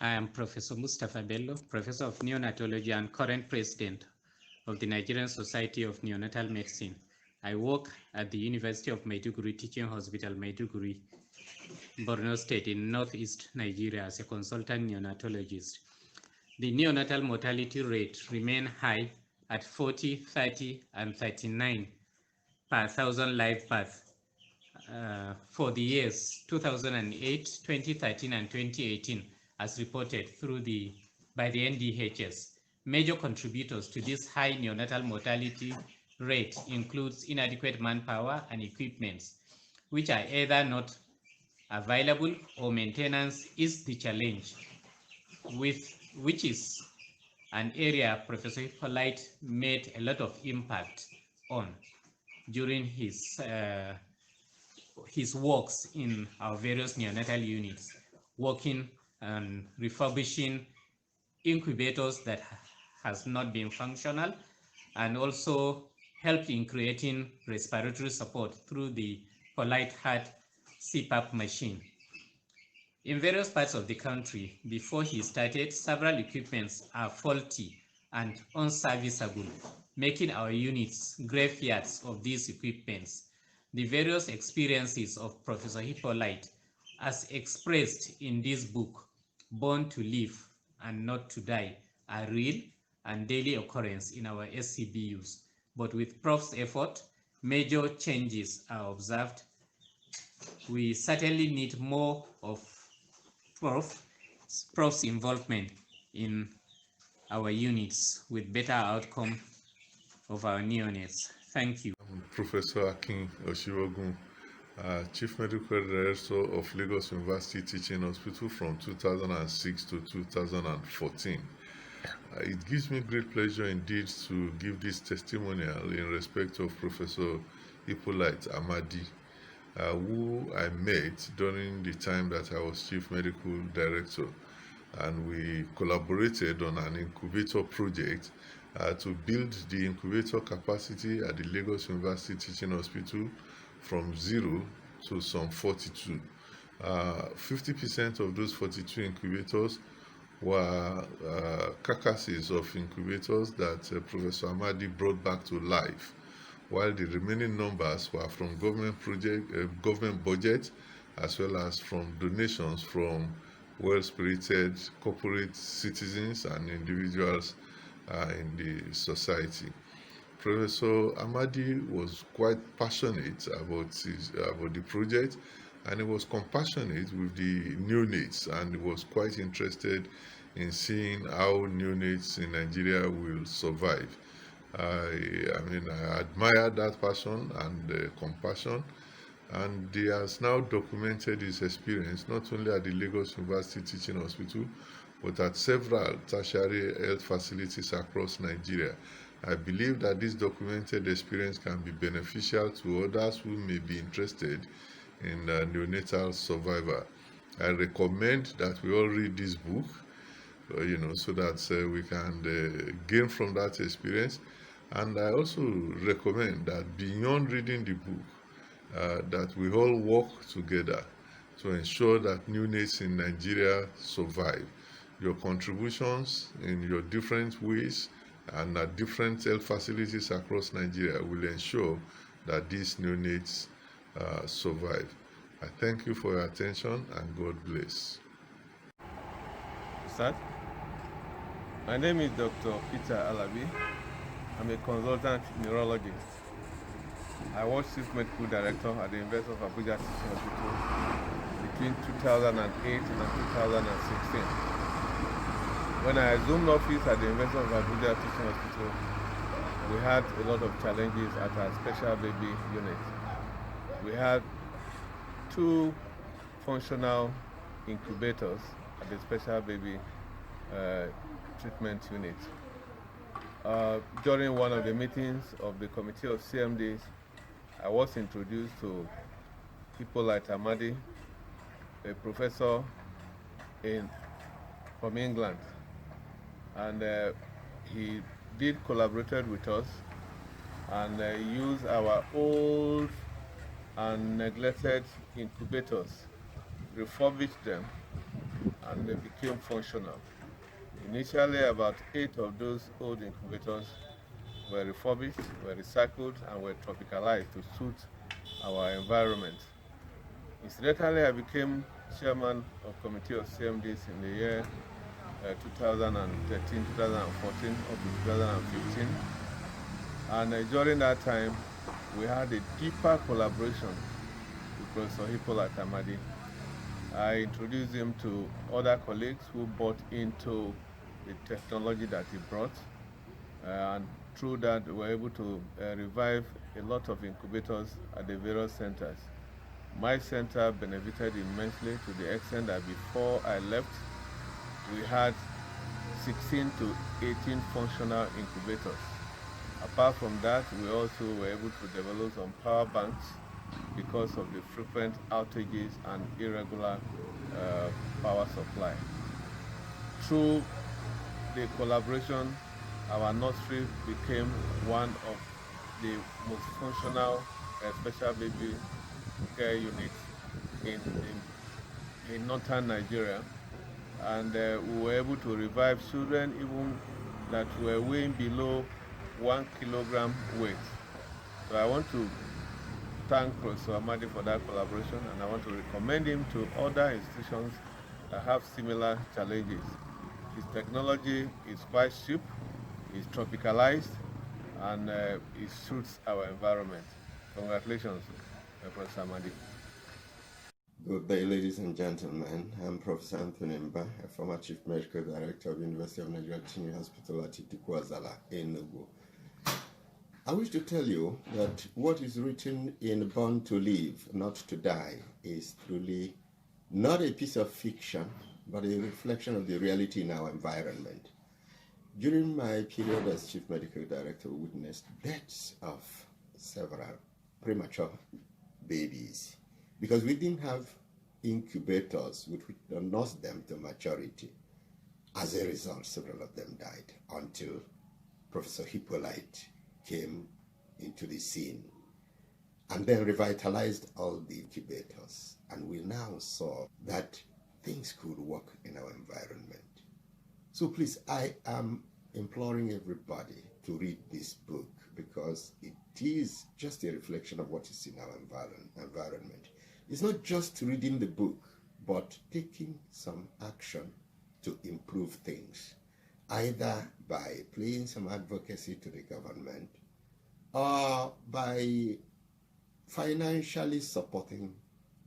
I am Professor Mustapha Bello, Professor of Neonatology and current President of the Nigerian Society of Neonatal Medicine. I work at the University of Maiduguri Teaching Hospital, Maiduguri, Borno State in Northeast Nigeria as a consultant neonatologist. The neonatal mortality rate remains high at 40, 30, and 39 per 1,000 live births for the years 2008, 2013, and 2018, as reported by the NDHS. Major contributors to this high neonatal mortality rate includes inadequate manpower and equipments, which are either not available or maintenance is the challenge, which is an area Professor Hippolite made a lot of impact on during his works in our various neonatal units, working and refurbishing incubators that has not been functional, and also helped in creating respiratory support through the Polite Heart CPAP machine. In various parts of the country, before he started, several equipments are faulty and unserviceable, making our units graveyards of these equipments. The various experiences of Professor Hippolyte, as expressed in this book, Born to Live and Not to Die, are real and daily occurrence in our SCBUs. But with Prof's effort, major changes are observed. We certainly need more of Prof's involvement in our units with better outcome of our neonates. Thank you. I'm Professor Akin Osibogun, Chief Medical Director of Lagos University Teaching Hospital from 2006 to 2014. It gives me great pleasure indeed to give this testimonial in respect of Professor Hippolyte Amadi, who I met during the time that I was Chief Medical Director, and we collaborated on an incubator project to build the incubator capacity at the Lagos University Teaching Hospital from 0 to some 42. 50% of those 42 incubators were carcasses of incubators that Professor Amadi brought back to life, while the remaining numbers were from government budget, as well as from donations from well-spirited corporate citizens and individuals in the society. Professor Amadi was quite passionate about the project, and he was compassionate with the neonates, and he was quite interested in seeing how neonates in Nigeria will survive. I admire that passion and compassion, and he has now documented his experience not only at the Lagos University Teaching Hospital, but at several tertiary health facilities across Nigeria. I believe that this documented experience can be beneficial to others who may be interested in neonatal survival. I recommend that we all read this book, so that we can gain from that experience. And I also recommend that beyond reading the book, that we all work together to ensure that neonates in Nigeria survive. Your contributions in your different ways and at different health facilities across Nigeria will ensure that these neonates survive. I thank you for your attention, and God bless. Start. My name is Dr. Peter Alabi. I'm a consultant neurologist. I was Chief Medical Director at the University of Abuja Teaching Hospital between 2008 and 2016. When I assumed office at the University of Abuja Teaching Hospital, we had a lot of challenges at our special baby unit. We had 2 functional incubators at the special baby treatment unit. During one of the meetings of the Committee of CMDs, I was introduced to Hippolyte Amadi, a professor from England, and he did collaborated with us and used our old and neglected incubators, refurbished them, and they became functional. Initially, about 8 of those old incubators were refurbished, were recycled, and were tropicalized to suit our environment. Incidentally, I became chairman of committee of CMDs in the year 2013, 2014, up to 2015. And during that time, we had a deeper collaboration with Professor Hippolite Amadi. I introduced him to other colleagues who bought into the technology that he brought. And through that, we were able to revive a lot of incubators at the various centers. My center benefited immensely to the extent that before I left, we had 16 to 18 functional incubators. Apart from that, we also were able to develop some power banks because of the frequent outages and irregular power supply. Through the collaboration, our nursery became one of the most functional special baby care units in northern Nigeria. And we were able to revive children even that were weighing below 1 kilogram weight. So I want to thank Professor Amadi for that collaboration, and I want to recommend him to other institutions that have similar challenges. His technology is quite cheap, is tropicalized, and it suits our environment. Congratulations, Professor Amadi. Good day, ladies and gentlemen. I'm Professor Anthony Mba, a former Chief Medical Director of University of Nigeria Teaching Hospital at Itikwazala, Enugu. I wish to tell you that what is written in Born to Live, Not to Die is truly not a piece of fiction, but a reflection of the reality in our environment. During my period as Chief Medical Director, we witnessed deaths of several premature babies because we didn't have incubators which would nurse them to maturity. As a result, several of them died until Professor Hippolite came into the scene and then revitalized all the incubators. And we now saw that things could work in our environment. So please, I am imploring everybody to read this book because it is just a reflection of what is in our environment. It's not just reading the book, but taking some action to improve things, either by playing some advocacy to the government or by financially supporting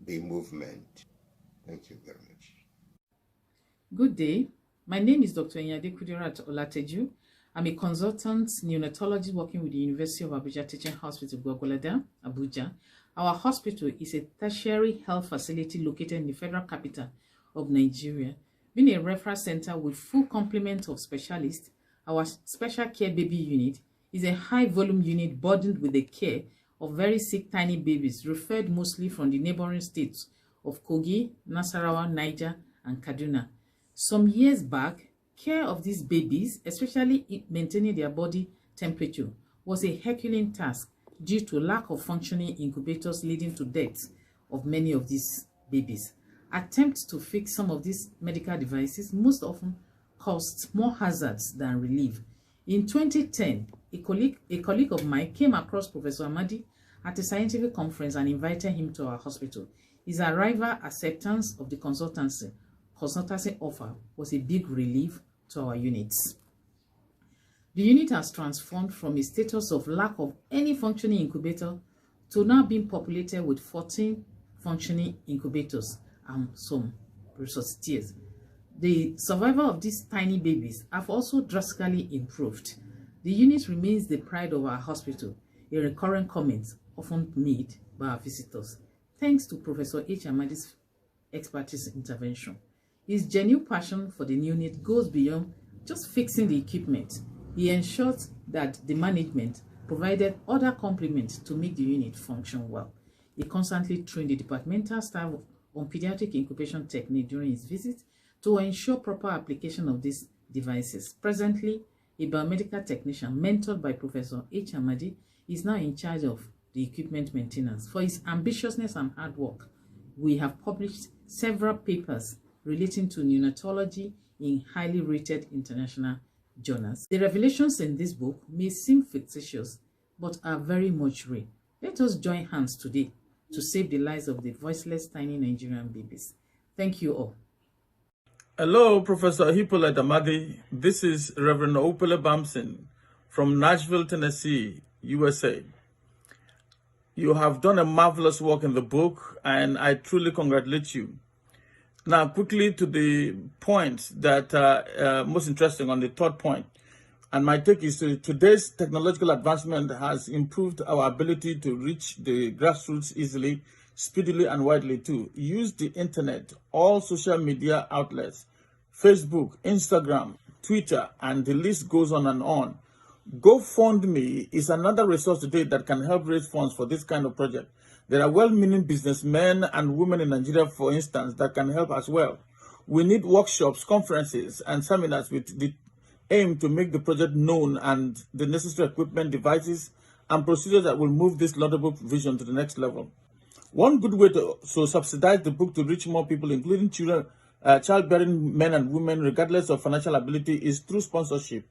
the movement. Thank you very much. Good day. My name is Dr. Enyadi Kudirat Olateju. I'm a consultant neonatologist working with the University of Abuja Teaching Hospital, Gwagwalada, Abuja. Our hospital is a tertiary health facility located in the federal capital of Nigeria. Being a referral center with full complement of specialists, our special care baby unit is a high-volume unit burdened with the care of very sick tiny babies referred mostly from the neighboring states of Kogi, Nasarawa, Niger, and Kaduna. Some years back, care of these babies, especially maintaining their body temperature, was a Herculean task due to lack of functioning incubators leading to deaths of many of these babies. Attempts to fix some of these medical devices most often caused more hazards than relief. In 2010, a colleague of mine came across Professor Amadi at a scientific conference and invited him to our hospital. His arrival acceptance of the consultancy offer was a big relief to our units. The unit has transformed from a status of lack of any functioning incubator to now being populated with 14 functioning incubators and some resuscitators. The survival of these tiny babies have also drastically improved. The unit remains the pride of our hospital, a recurrent comment often made by our visitors. Thanks to Professor H. Amadi's expertise intervention. His genuine passion for the unit goes beyond just fixing the equipment. He ensured that the management provided other complements to make the unit function well. He constantly trained the departmental staff on pediatric incubation technique during his visit to ensure proper application of these devices. Presently, a biomedical technician mentored by Professor H. Amadi is now in charge of the equipment maintenance. For his ambitiousness and hard work, we have published several papers relating to neonatology in highly rated international journals. The revelations in this book may seem fictitious, but are very much real. Let us join hands today to save the lives of the voiceless tiny Nigerian babies. Thank you all. Hello, Professor Hippolite Amadi. This is Rev Oppelle Bamsin from Nashville, Tennessee, USA. You have done a marvelous work in the book, and I truly congratulate you. Now, quickly to the points that are most interesting on the third point. And my take is today's technological advancement has improved our ability to reach the grassroots easily, speedily, and widely too. Use the internet, all social media outlets, Facebook, Instagram, Twitter, and the list goes on and on. GoFundMe is another resource today that can help raise funds for this kind of project. There are well-meaning businessmen and women in Nigeria, for instance, that can help as well. We need workshops, conferences, and seminars with the aim to make the project known and the necessary equipment, devices, and procedures that will move this laudable vision to the next level. One good way to subsidize the book to reach more people, including children, childbearing men and women, regardless of financial ability, is through sponsorship.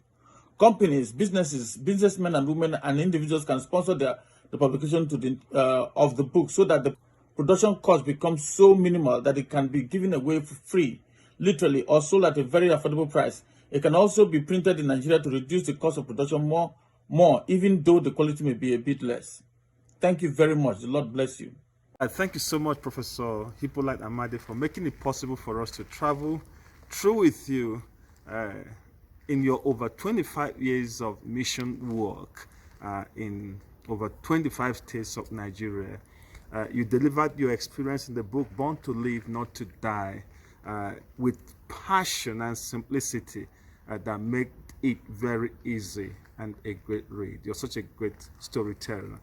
Companies, businesses, businessmen and women, and individuals can sponsor the publication of the book so that the production cost becomes so minimal that it can be given away for free, literally, or sold at a very affordable price. It can also be printed in Nigeria to reduce the cost of production more, even though the quality may be a bit less. Thank you very much. The Lord bless you. Thank you so much, Professor Hippolite Amadi, for making it possible for us to travel through with you in your over 25 years of mission work in over 25 states of Nigeria. You delivered your experience in the book, Born to Live, Not to Die, with passion and simplicity that make it very easy and a great read. You're such a great storyteller.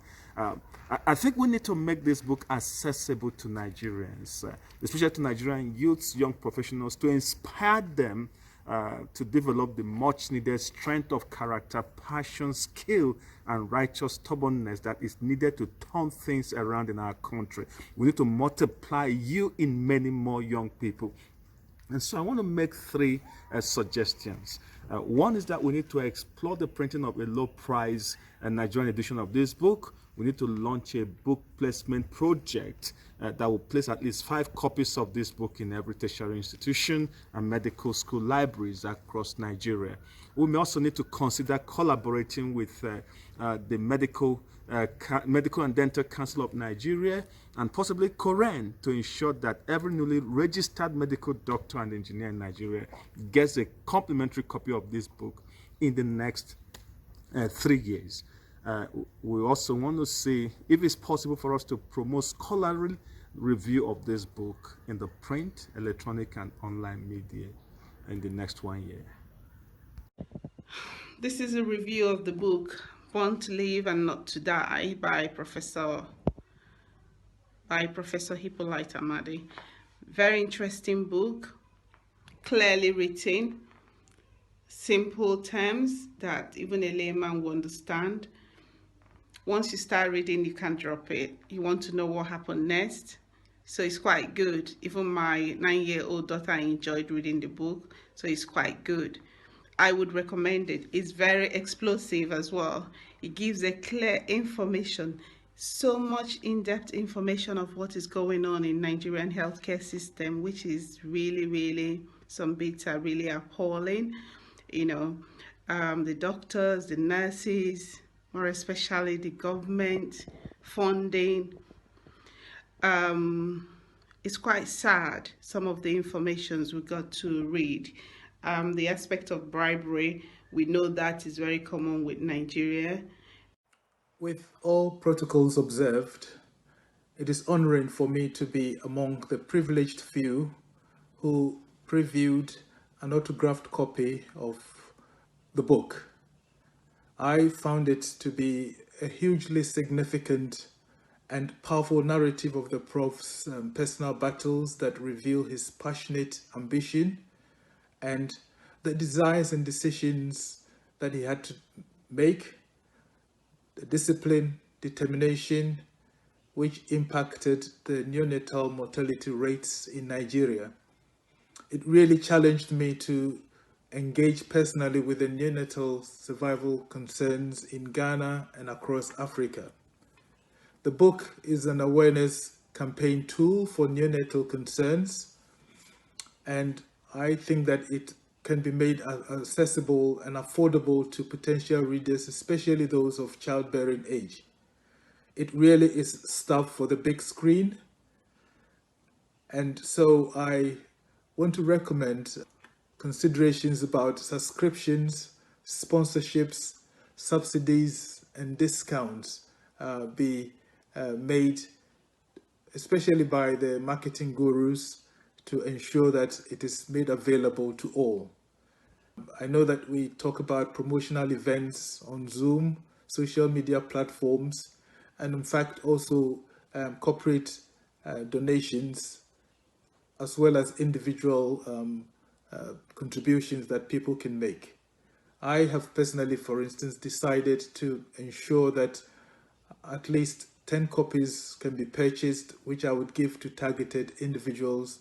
I think we need to make this book accessible to Nigerians, especially to Nigerian youths, young professionals, to inspire them to develop the much needed strength of character, passion, skill, and righteous stubbornness that is needed to turn things around in our country. We need to multiply you in many more young people. And so I want to make three suggestions. One is that we need to explore the printing of a low-price Nigerian edition of this book. We need to launch a book placement project that will place at least 5 copies of this book in every tertiary institution and medical school libraries across Nigeria. We may also need to consider collaborating with the Medical and Dental Council of Nigeria and possibly Koren to ensure that every newly registered medical doctor and engineer in Nigeria gets a complimentary copy of this book in the next 3 years. We also want to see if it's possible for us to promote scholarly review of this book in the print, electronic, and online media in the next 1 year. This is a review of the book Born to Live and Not to Die by Professor Hippolite Amadi. Very interesting book, clearly written, simple terms that even a layman will understand. Once you start reading, you can't drop it. You want to know what happened next. So it's quite good. Even my 9-year-old daughter enjoyed reading the book, so it's quite good. I would recommend it. It's very explosive as well. It gives a clear information, so much in-depth information of what is going on in Nigerian healthcare system, which is really, some bits are really appalling. You know, the doctors, the nurses, more especially the government funding. It's quite sad, some of the informations we got to read. The aspect of bribery, we know that is very common with Nigeria. With all protocols observed, it is honoring for me to be among the privileged few who previewed an autographed copy of the book. I found it to be a hugely significant and powerful narrative of the Prof's personal battles that reveal his passionate ambition and the desires and decisions that he had to make, the discipline, determination, which impacted the neonatal mortality rates in Nigeria. it really challenged me to engage personally with the neonatal survival concerns in Ghana and across Africa. The book is an awareness campaign tool for neonatal concerns, and I think that it can be made accessible and affordable to potential readers, especially those of childbearing age. It really is stuff for the big screen, and so I want to recommend considerations about subscriptions, sponsorships, subsidies, and discounts be made, especially by the marketing gurus, to ensure that it is made available to all. I know that we talk about promotional events on Zoom, social media platforms, and in fact also corporate donations, as well as individual contributions that people can make. I have personally, for instance, decided to ensure that at least 10 copies can be purchased, which I would give to targeted individuals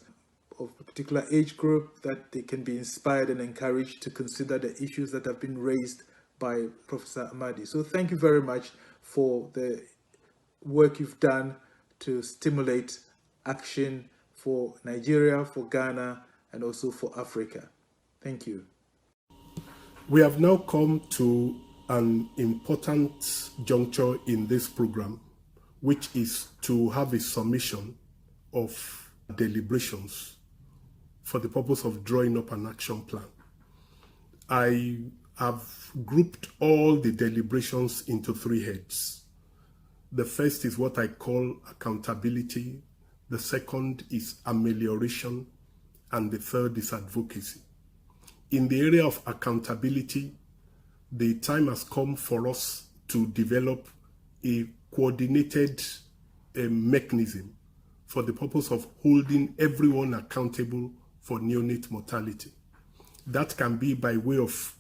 of a particular age group, that they can be inspired and encouraged to consider the issues that have been raised by Professor Amadi. So thank you very much for the work you've done to stimulate action for Nigeria, for Ghana, and also for Africa. Thank you. We have now come to an important juncture in this program, which is to have a summation of deliberations for the purpose of drawing up an action plan. I have grouped all the deliberations into 3 heads. The first is what I call accountability, the second is amelioration, and the third is advocacy. In the area of accountability, the time has come for us to develop a coordinated mechanism for the purpose of holding everyone accountable for neonate mortality. That can be by way of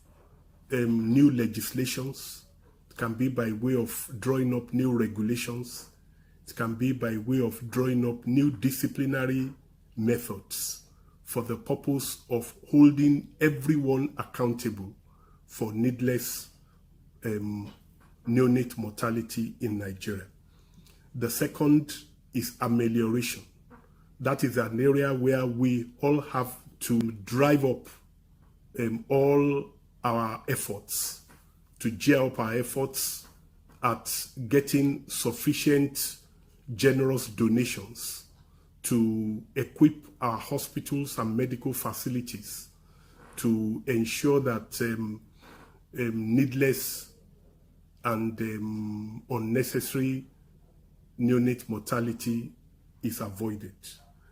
new legislations, it can be by way of drawing up new regulations, it can be by way of drawing up new disciplinary methods for the purpose of holding everyone accountable for needless neonate mortality in Nigeria. The second is amelioration. That is an area where we all have to drive up all our efforts, to gear up our efforts at getting sufficient generous donations to equip our hospitals and medical facilities to ensure that needless and unnecessary neonate mortality is avoided.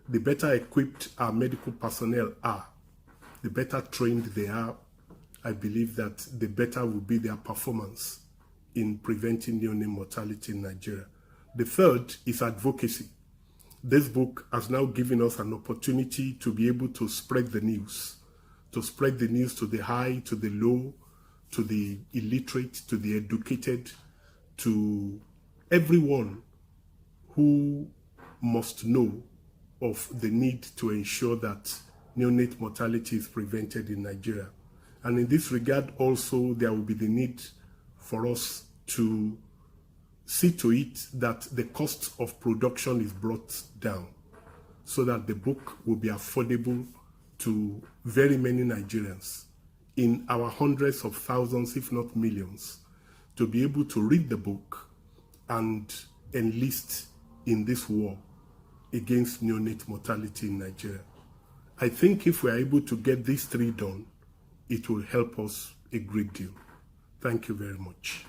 The better equipped our medical personnel are, the better trained they are, I believe that the better will be their performance in preventing neonate mortality in Nigeria. The third is advocacy. This book has now given us an opportunity to be able to spread the news to the high, to the low, to the illiterate, to the educated, to everyone who must know of the need to ensure that neonate mortality is prevented in Nigeria. And in this regard also, there will be the need for us to see to it that the cost of production is brought down so that the book will be affordable to very many Nigerians in our hundreds of thousands, if not millions, to be able to read the book and enlist in this war against neonate mortality in Nigeria. I think if we are able to get these 3 done, it will help us a great deal. Thank you very much.